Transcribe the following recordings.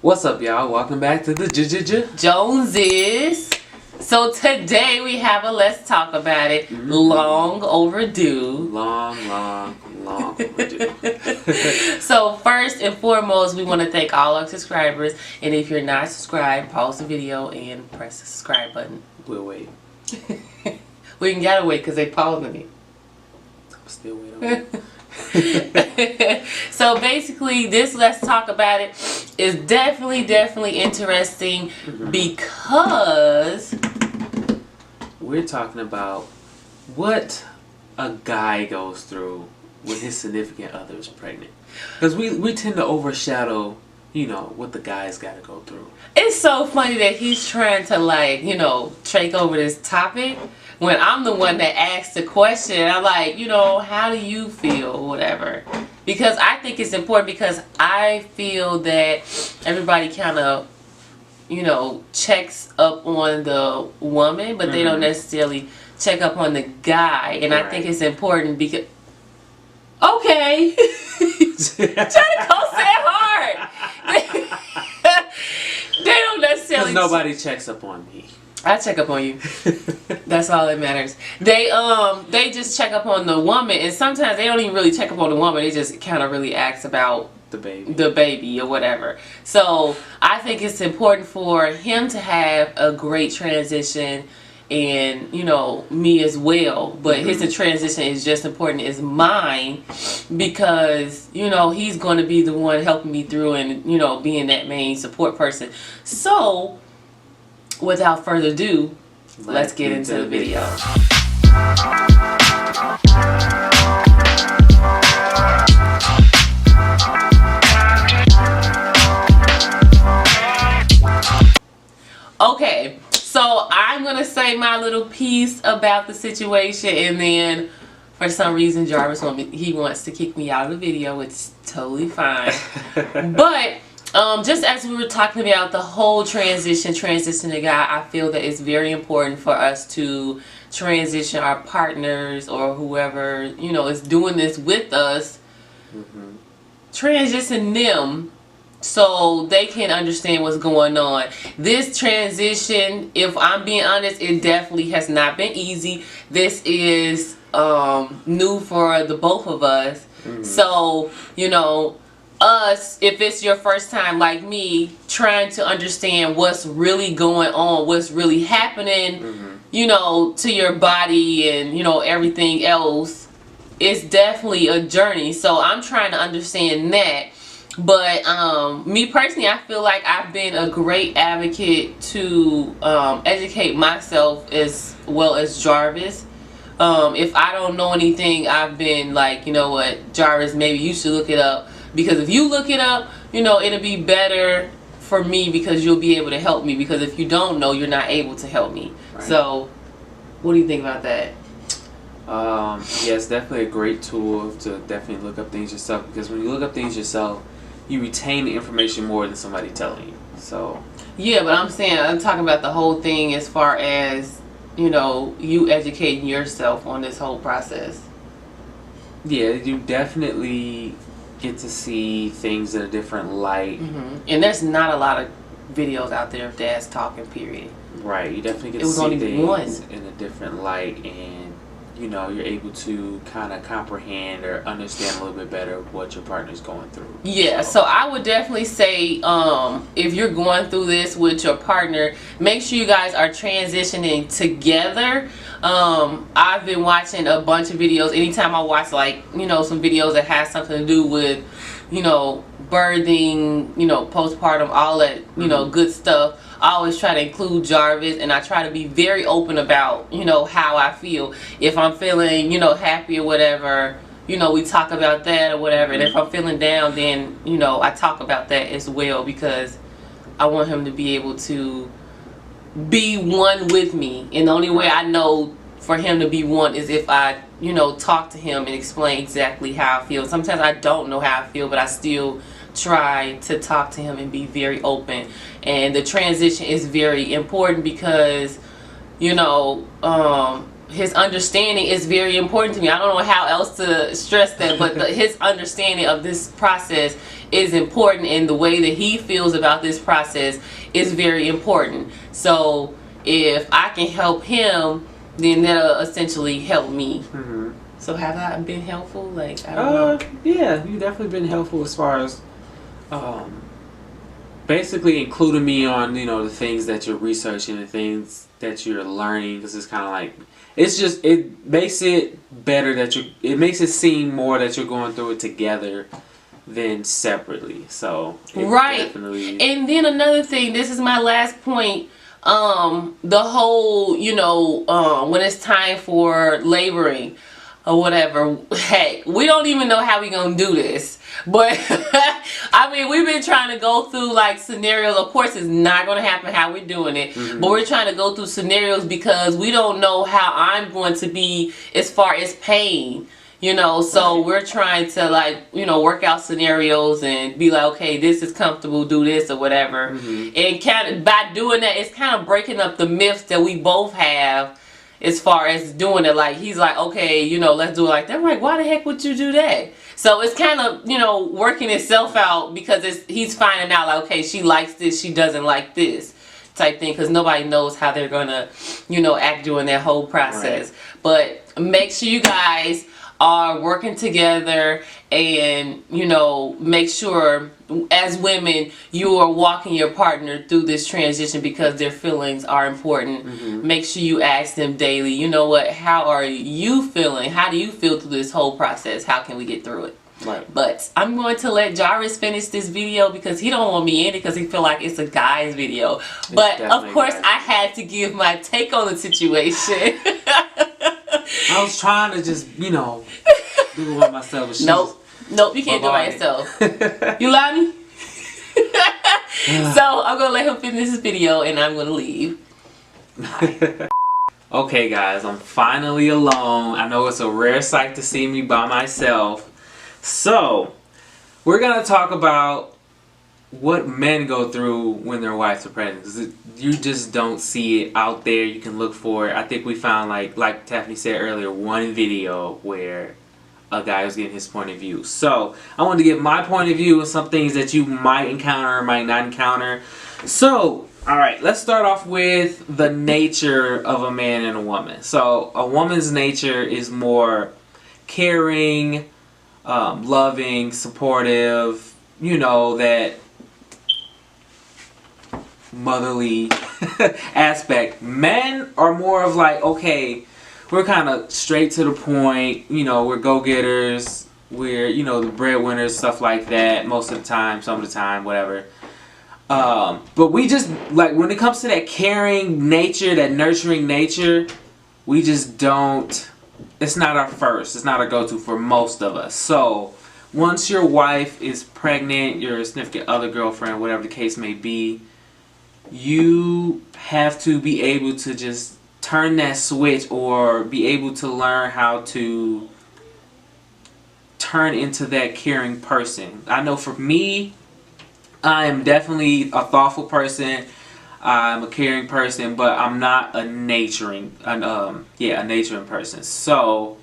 What's up, y'all? Welcome back to the Joneses. So today we have a let's talk about it. Long overdue. Long overdue. So first and foremost, we want to thank all our subscribers. And if you're not subscribed, pause the video and press the subscribe button. We'll wait. We ain't gotta wait because they pausing it. I'm still waiting. So basically, this let's talk about it is definitely interesting because we're talking about what a guy goes through when his significant other is pregnant. Because we tend to overshadow, what the guys got to go through. It's so funny that he's trying to take over this topic when I'm the one that asked the question. I'm like, how do you feel or whatever? Because I think it's important because I feel that everybody kind of, checks up on the woman, but they don't necessarily check up on the guy. And I think it's important because, okay, trying to go say hard. They don't necessarily. Because nobody checks up on me. I check up on you. That's all that matters. They just check up on the woman, and sometimes they don't even really check up on the woman. They just kind of really ask about the baby or whatever. So I think it's important for him to have a great transition, and me as well. But his transition is just important as mine because he's going to be the one helping me through and being that main support person. So without further ado, let's get into the video. Okay, so I'm going to say my little piece about the situation, and then for some reason Jarvis wants to kick me out of the video. It's totally fine. But just as we were talking about the whole transition to guy, I feel that it's very important for us to transition our partners or whoever is doing this with us, transition them so they can understand what's going on. This transition, if I'm being honest, it definitely has not been easy. This is new for the both of us. So us, if it's your first time like me, trying to understand what's really going on, what's really happening, to your body and everything else, it's definitely a journey. So I'm trying to understand that. But me personally, I feel like I've been a great advocate to educate myself as well as Jarvis. If I don't know anything, I've been like, what, Jarvis, maybe you should look it up. Because if you look it up, it'll be better for me because you'll be able to help me. Because if you don't know, you're not able to help me. Right. So, what do you think about that? Yeah, it's definitely a great tool to definitely look up things yourself. Because when you look up things yourself, you retain the information more than somebody telling you. So. Yeah, but I'm talking about the whole thing as far as, you educating yourself on this whole process. Yeah, you definitely get to see things in a different light. And there's not a lot of videos out there of dads talking, period. Right, you definitely get to see things in a different light, and you're able to kind of comprehend or understand a little bit better what your partner's going through. Yeah, so I would definitely say if you're going through this with your partner, make sure you guys are transitioning together. I've been watching a bunch of videos. Anytime I watch some videos that has something to do with birthing, postpartum, all that good stuff, I always try to include Jarvis, and I try to be very open about how I feel. If I'm feeling happy or whatever, we talk about that or whatever. And if I'm feeling down, then I talk about that as well, because I want him to be able to be one with me. And the only way I know for him to be one is if I talk to him and explain exactly how I feel. Sometimes I don't know how I feel, but I still try to talk to him and be very open. And the transition is very important because his understanding is very important to me. I don't know how else to stress that, but his understanding of this process is important, and the way that he feels about this process is very important. So if I can help him, then that'll essentially help me. Mm-hmm. So have I been helpful? Like, I don't know. Yeah, you definitely been helpful as far as basically including me on, you know, the things that you're researching, the things that you're learning, because it's kind of like, it makes it better that it makes it seem more that you're going through it together than separately. So right. Definitely. And then another thing, this is my last point. The whole, you know, when it's time for laboring or whatever, hey, we don't even know how we gonna do this, but I mean, we've been trying to go through like scenarios. Of course it's not gonna happen how we're doing it, but we're trying to go through scenarios because we don't know how I'm going to be as far as pain, you know. So we're trying to, like, you know, work out scenarios and be like, okay, this is comfortable, do this or whatever. And kind of by doing that, it's kind of breaking up the myths that we both have as far as doing it. Like, he's like, okay, you know, let's do it like that. I'm like, why the heck would you do that? So it's kind of, you know, working itself out, because he's finding out like, okay, she likes this, she doesn't like this type thing, because nobody knows how they're gonna, you know, act during that whole process. But make sure you guys are working together, and, you know, make sure as women you are walking your partner through this transition, because their feelings are important. Make sure you ask them daily, you know what, how are you feeling? How do you feel through this whole process? How can we get through it? Right. But I'm going to let Jarvis finish this video, because he don't want me in it, because he feel like it's a guy's video. But of course I had to give my take on the situation. I was trying to just, you know, do it by myself. Nope, you can't do it by yourself. You lie me? So I'm gonna let him finish this video, and I'm gonna leave. Okay guys, I'm finally alone. I know it's a rare sight to see me by myself. So we're gonna talk about what men go through when their wives are pregnant, because you just don't see it out there. You can look for it. I think we found, like Tiffany said earlier, one video where a guy was getting his point of view. So I wanted to give my point of view of some things that you might encounter or might not encounter. So alright, let's start off with the nature of a man and a woman. So a woman's nature is more caring, loving, supportive, you know, that motherly aspect. Men are more of like, okay, we're kind of straight to the point, you know, we're go-getters, we're, you know, the breadwinners, stuff like that, most of the time, some of the time, whatever. But we just, like, when it comes to that caring nature, that nurturing nature, we just don't, it's not our first, it's not our go-to for most of us. So once your wife is pregnant, your significant other, girlfriend, whatever the case may be, you have to be able to just turn that switch, or be able to learn how to turn into that caring person. I know for me, I am definitely a thoughtful person. I'm a caring person, but I'm not a nurturing person. So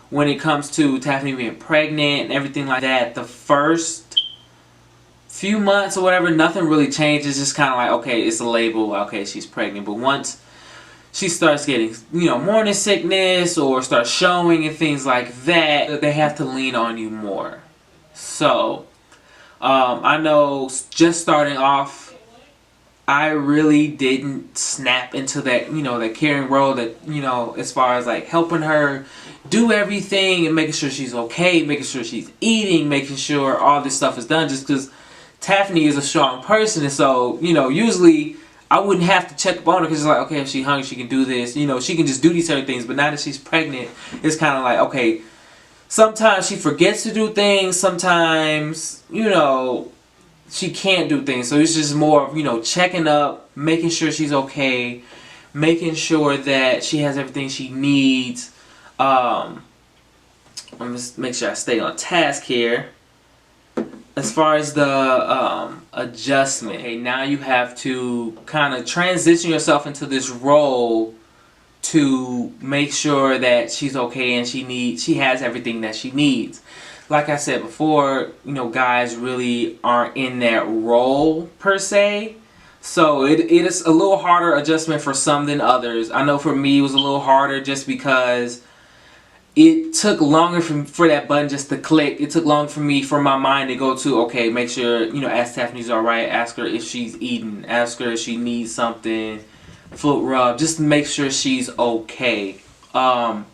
when it comes to Tiffany being pregnant and everything like that, the first few months or whatever, nothing really changes. Just kind of like, okay, it's a label, okay, she's pregnant. But once she starts getting, you know, morning sickness or starts showing and things like that, they have to lean on you more. So I know just starting off, I really didn't snap into that, you know, that caring role, that, you know, as far as like helping her do everything and making sure she's okay, making sure she's eating, making sure all this stuff is done, just because Tiffany is a strong person. And so, you know, usually I wouldn't have to check up on her, because it's like, okay, if she's hungry, she can do this, you know, she can just do these certain things. But now that she's pregnant, it's kind of like, okay, sometimes she forgets to do things, sometimes, you know, she can't do things. So it's just more of, you know, checking up, making sure she's okay, making sure that she has everything she needs. I'm just make sure I stay on task here. As far as the adjustment, okay, now you have to kind of transition yourself into this role to make sure that she's okay and she has everything that she needs. Like I said before, guys really aren't in that role per se. So it is a little harder adjustment for some than others. I know for me it was a little harder just because it took longer for that button just to click. It took long for my mind to go to, okay, make sure, ask Tiffany's alright, ask her if she's eating, ask her if she needs something, foot rub, just to make sure she's okay. I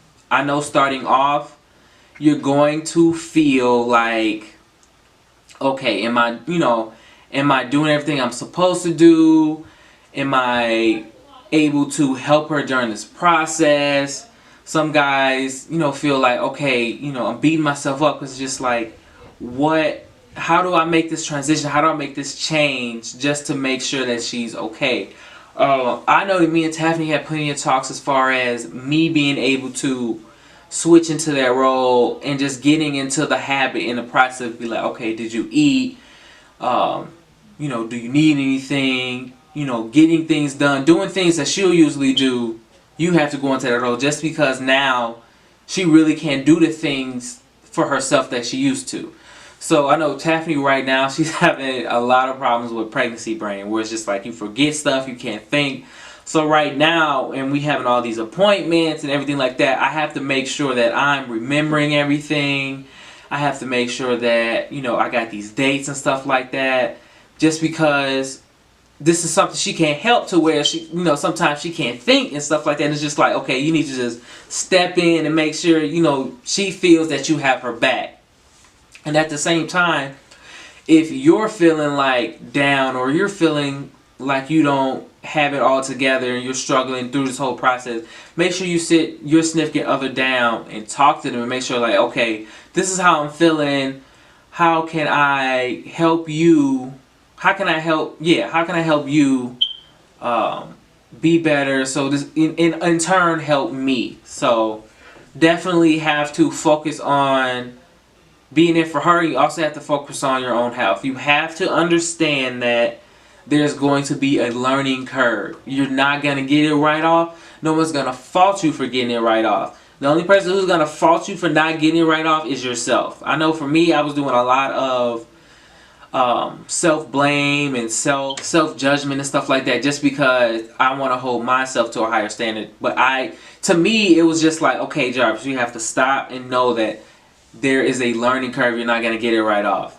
know starting off, you're going to feel like, okay, am I doing everything I'm supposed to do? Am I able to help her during this process? Some guys, feel like, okay, I'm beating myself up because it's just like, how do I make this transition? How do I make this change just to make sure that she's okay? I know that me and Tiffany had plenty of talks as far as me being able to switch into that role and just getting into the habit in the process of be like, okay, did you eat? Do you need anything? Getting things done, doing things that she'll usually do. You have to go into that role just because now she really can't do the things for herself that she used to. So I know Tiffany right now, she's having a lot of problems with pregnancy brain, where it's just like you forget stuff, you can't think. So right now, and we having all these appointments and everything like that, I have to make sure that I'm remembering everything. I have to make sure that, I got these dates and stuff like that. Just because this is something she can't help, to where she, sometimes she can't think and stuff like that. And it's just like, okay, you need to just step in and make sure, she feels that you have her back. And at the same time, if you're feeling like down, or you're feeling like you don't have it all together and you're struggling through this whole process, make sure you sit your significant other down and talk to them and make sure, like, okay, this is how I'm feeling. How can I help you? How can I help you be better, so this in turn help me? So definitely have to focus on being there for her. You also have to focus on your own health. You have to understand that there's going to be a learning curve. You're not going to get it right off. No one's going to fault you for getting it right off. The only person who's going to fault you for not getting it right off is yourself. I know for me, I was doing a lot of self-blame and self-judgment and stuff like that, just because I want to hold myself to a higher standard. But to me, it was just like, okay, Jarvis, you have to stop and know that there is a learning curve. You're not going to get it right off.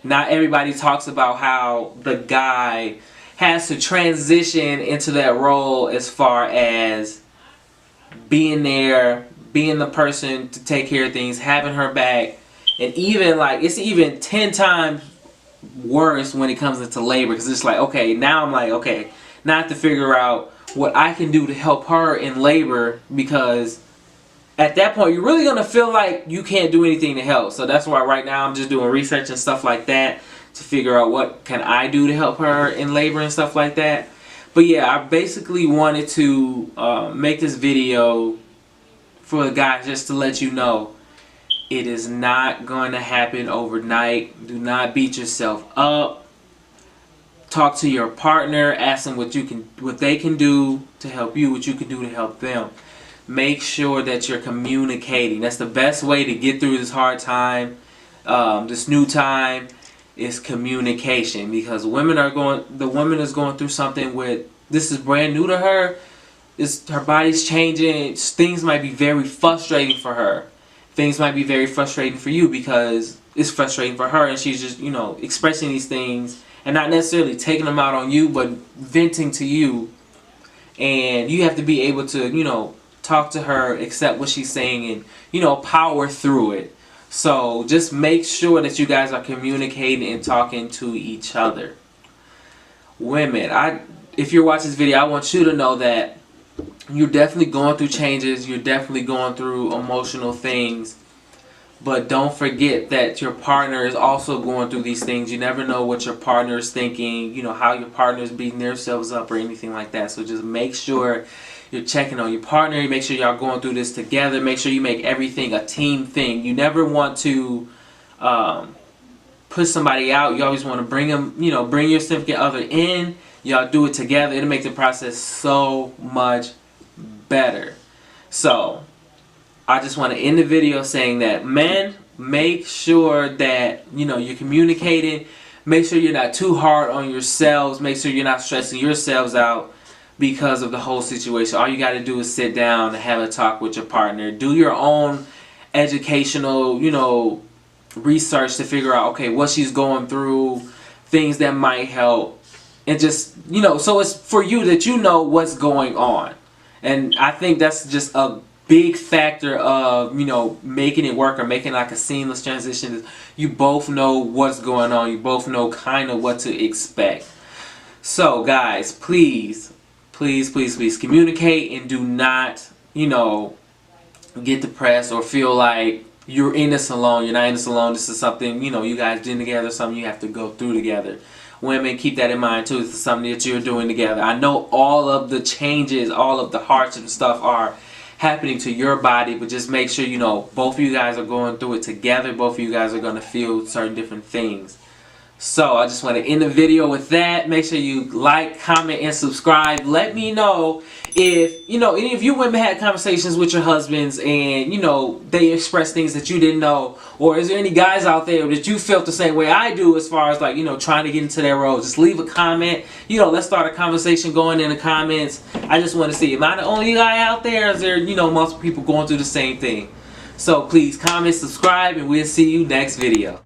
Not everybody talks about how the guy has to transition into that role, as far as being there, being the person to take care of things, having her back. And even like, it's even 10 times worse when it comes into labor, because it's like, okay, now I'm like, okay, now I have to figure out what I can do to help her in labor, because at that point you're really going to feel like you can't do anything to help. So that's why right now I'm just doing research and stuff like that to figure out what can I do to help her in labor and stuff like that. But yeah, I basically wanted to make this video for the guys, just to let you know it is not going to happen overnight. Do not beat yourself up. Talk to your partner, ask them what they can do to help you, what you can do to help them. Make sure that you're communicating. That's the best way to get through this hard time, this new time, is communication. Because the woman is going through something this is brand new to her. Her body's changing. Things might be very frustrating for her. Things might be very frustrating for you, because it's frustrating for her, and she's just, expressing these things and not necessarily taking them out on you, but venting to you. And you have to be able to, talk to her, accept what she's saying, and, power through it. So just make sure that you guys are communicating and talking to each other. Women, if you're watching this video, I want you to know that you're definitely going through changes. You're definitely going through emotional things. But don't forget that your partner is also going through these things. You never know what your partner is thinking, how your partner is beating themselves up or anything like that. So just make sure you're checking on your partner. Make sure y'all going through this together. Make sure you make everything a team thing. You never want to put somebody out. You always want to bring them, bring your significant other in. Y'all do it together. It'll make the process so much better. So I just want to end the video saying that, men, make sure that, you know, you're communicating. Make sure you're not too hard on yourselves. Make sure you're not stressing yourselves out because of the whole situation. All you got to do is sit down and have a talk with your partner. Do your own educational, you know, research to figure out, okay, what she's going through, things that might help. And just, you know, so it's for you that you know what's going on. And I think that's just a big factor of, you know, making it work or making like a seamless transition. You both know what's going on. You both know kind of what to expect. So guys, please, please, please, please communicate, and do not, you know, get depressed or feel like you're in this alone. You're not in this alone. This is something, you know, you guys did together, something you have to go through together. Women, keep that in mind too. This is something that you're doing together. I know all of the changes, all of the hardships and stuff are happening to your body, but just make sure, you know, both of you guys are going through it together. Both of you guys are going to feel certain different things. So I just want to end the video with that. Make sure you like, comment, and subscribe. Let me know if, you know, any of you women had conversations with your husbands and, you know, they expressed things that you didn't know. Or is there any guys out there that you felt the same way I do as far as, like, you know, trying to get into their role? Just leave a comment. You know, let's start a conversation going in the comments. I just want to see, am I the only guy out there? Or is there, you know, multiple people going through the same thing? So please comment, subscribe, and we'll see you next video.